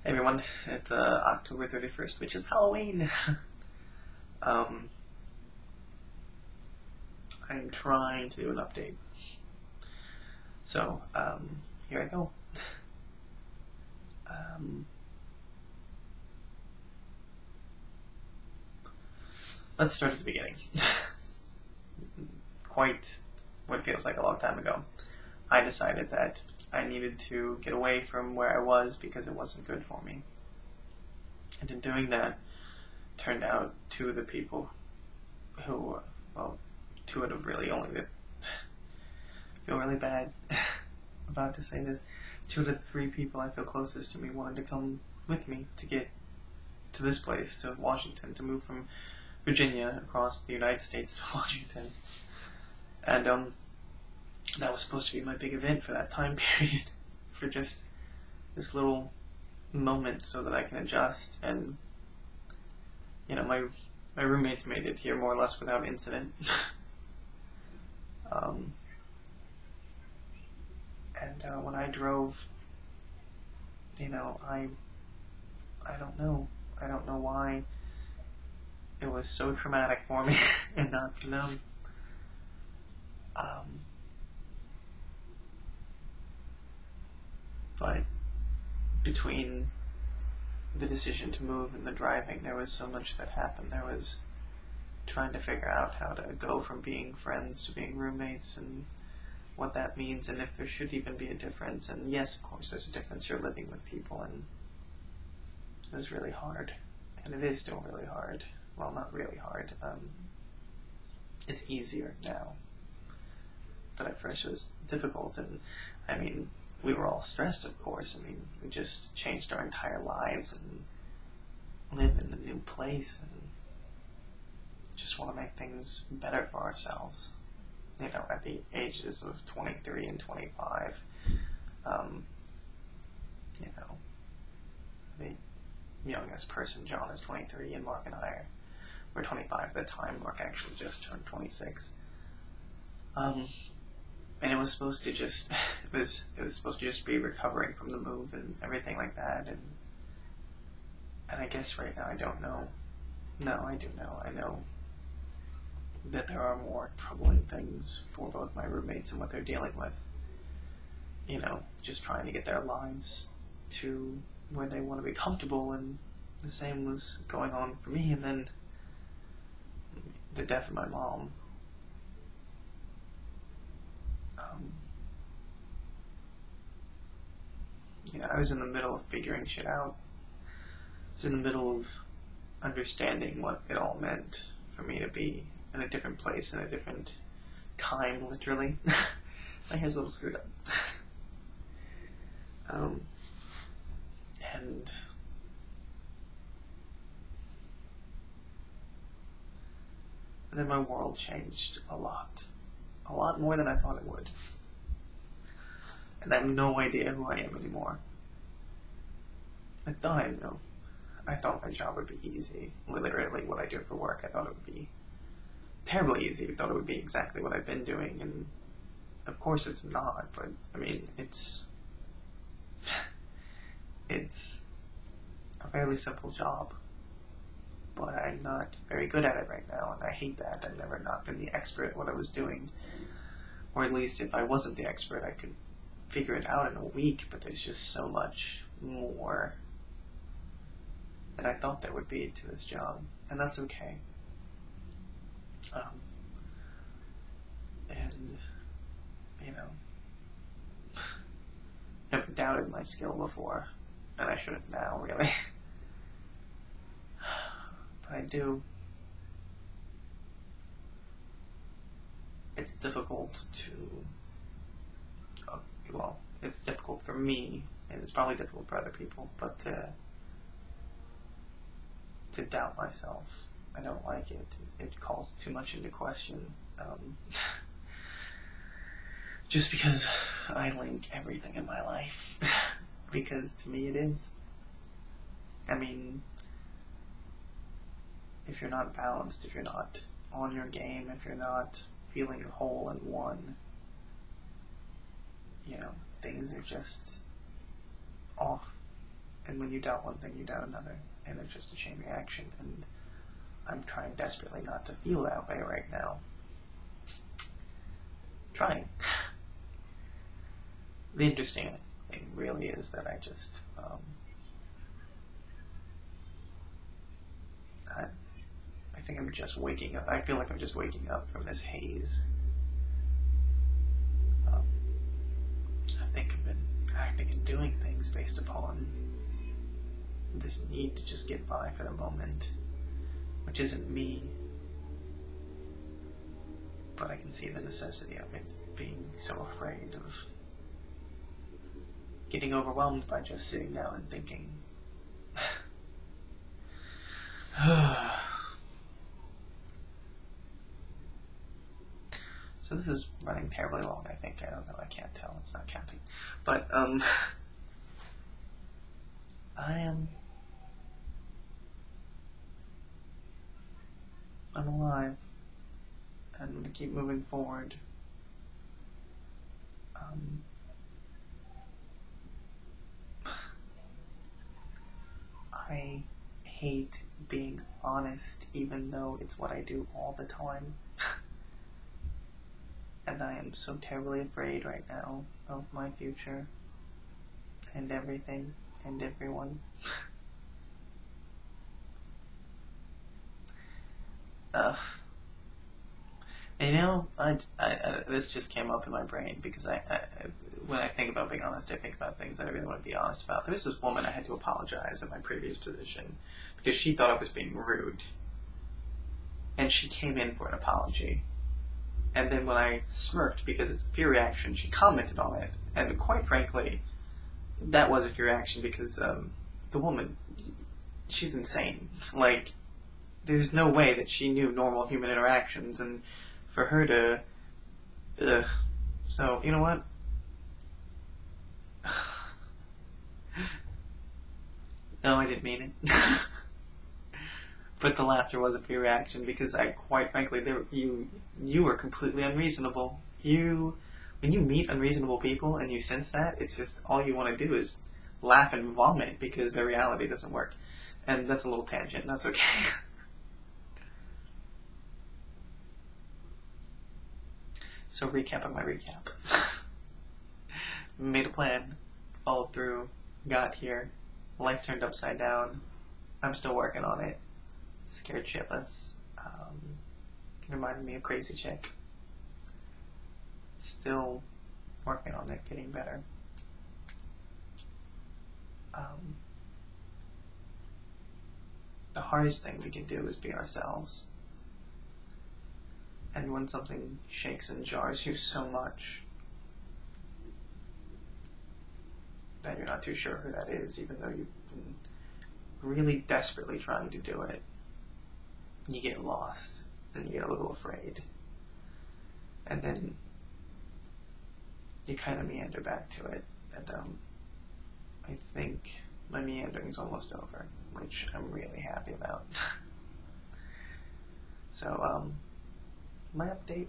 Hey everyone, it's October 31st, which is Halloween. I'm trying to do an update. So, here I go. Let's start at the beginning. Quite what feels like a long time ago, I decided that I needed to get away from where I was because it wasn't good for me. And in doing that, turned out two of the people who, well, two out of really only the, I feel really bad about to say this, two out of three people I feel closest to me wanted to come with me to get to this place, to Washington, to move from Virginia across the United States to Washington. And that was supposed to be my big event for that time period, for just this little moment so that I can adjust. And you know, my roommates made it here more or less without incident. When I drove, you know, I don't know why it was so traumatic for me and not for them. But between the decision to move and the driving, there was so much that happened. There was trying to figure out how to go from being friends to being roommates, and what that means, and if there should even be a difference. And yes, of course, there's a difference. You're living with people, and it was really hard. And it is still really hard. Well, not really hard. It's easier now. But at first it was difficult, and I mean, we were all stressed, of course. I mean, we just changed our entire lives and live in a new place and just want to make things better for ourselves. You know, at the ages of 23 and 25, you know, the youngest person, John, is 23, and Mark and I were 25 at the time. Mark actually just turned 26. And it was supposed to just, it was supposed to just be recovering from the move and everything like that. And I guess right now I don't know. No, I do know. I know that there are more troubling things for both my roommates and what they're dealing with. You know, just trying to get their lives to where they want to be comfortable, and the same was going on for me. And then the death of my mom. You know, I was in the middle of figuring shit out. I was in the middle of understanding what it all meant for me to be in a different place, in a different time, literally. My hair's a little screwed up. And then my world changed a lot more than I thought it would. And I have no idea who I am anymore. I thought I knew. I thought my job would be easy. Literally what I do for work, I thought it would be terribly easy. I thought it would be exactly what I've been doing, and of course it's not, but I mean, it's a fairly simple job, but I'm not very good at it right now, and I hate that. I've never not been the expert at what I was doing, or at least if I wasn't the expert, I could figure it out in a week, but there's just so much more than I thought there would be to this job, and that's okay. And, you know, never doubted my skill before, and I shouldn't now, really. But I do. It's difficult to, well, it's difficult for me, and it's probably difficult for other people, but to doubt myself. I don't like it. It calls too much into question. Just because I link everything in my life. Because to me it is. I mean, if you're not balanced, if you're not on your game, if you're not feeling whole and one, you know, things are just off. And when you doubt one thing, you doubt another. And it's just a chain reaction. And I'm trying desperately not to feel that way right now. Trying. The interesting thing really is that I just, I think I'm just waking up. I feel like I'm just waking up from this haze. I think I've been acting and doing things based upon this need to just get by for the moment, which isn't me, but I can see the necessity of it, being so afraid of getting overwhelmed by just sitting down and thinking. So this is running terribly long, I think. I don't know, I can't tell, it's not counting. But, I'm alive. And I'm gonna keep moving forward. I hate being honest, even though it's what I do all the time. And I am so terribly afraid right now of my future and everything and everyone. And you know, this just came up in my brain because when I think about being honest, I think about things that I really want to be honest about. There was this woman I had to apologize in my previous position because she thought I was being rude. And she came in for an apology. And then when I smirked because it's a fear reaction, she commented on it. And quite frankly, that was a fear reaction because the woman, she's insane. Like, there's no way that she knew normal human interactions, and for her to, So, you know what? No, I didn't mean it. But the laughter was a fear reaction because quite frankly, you were completely unreasonable. When you meet unreasonable people and you sense that, it's just all you want to do is laugh and vomit because their reality doesn't work. And that's a little tangent, that's okay. So recap of my recap. Made a plan, followed through, got here, life turned upside down. I'm still working on it. Scared shitless. Reminded me of Crazy Chick. Still working on it, getting better. The hardest thing we can do is be ourselves. And when something shakes and jars you so much that you're not too sure who that is, even though you've been really desperately trying to do it, you get lost and you get a little afraid. And then you kind of meander back to it. And I think my meandering's almost over, which I'm really happy about. So, my update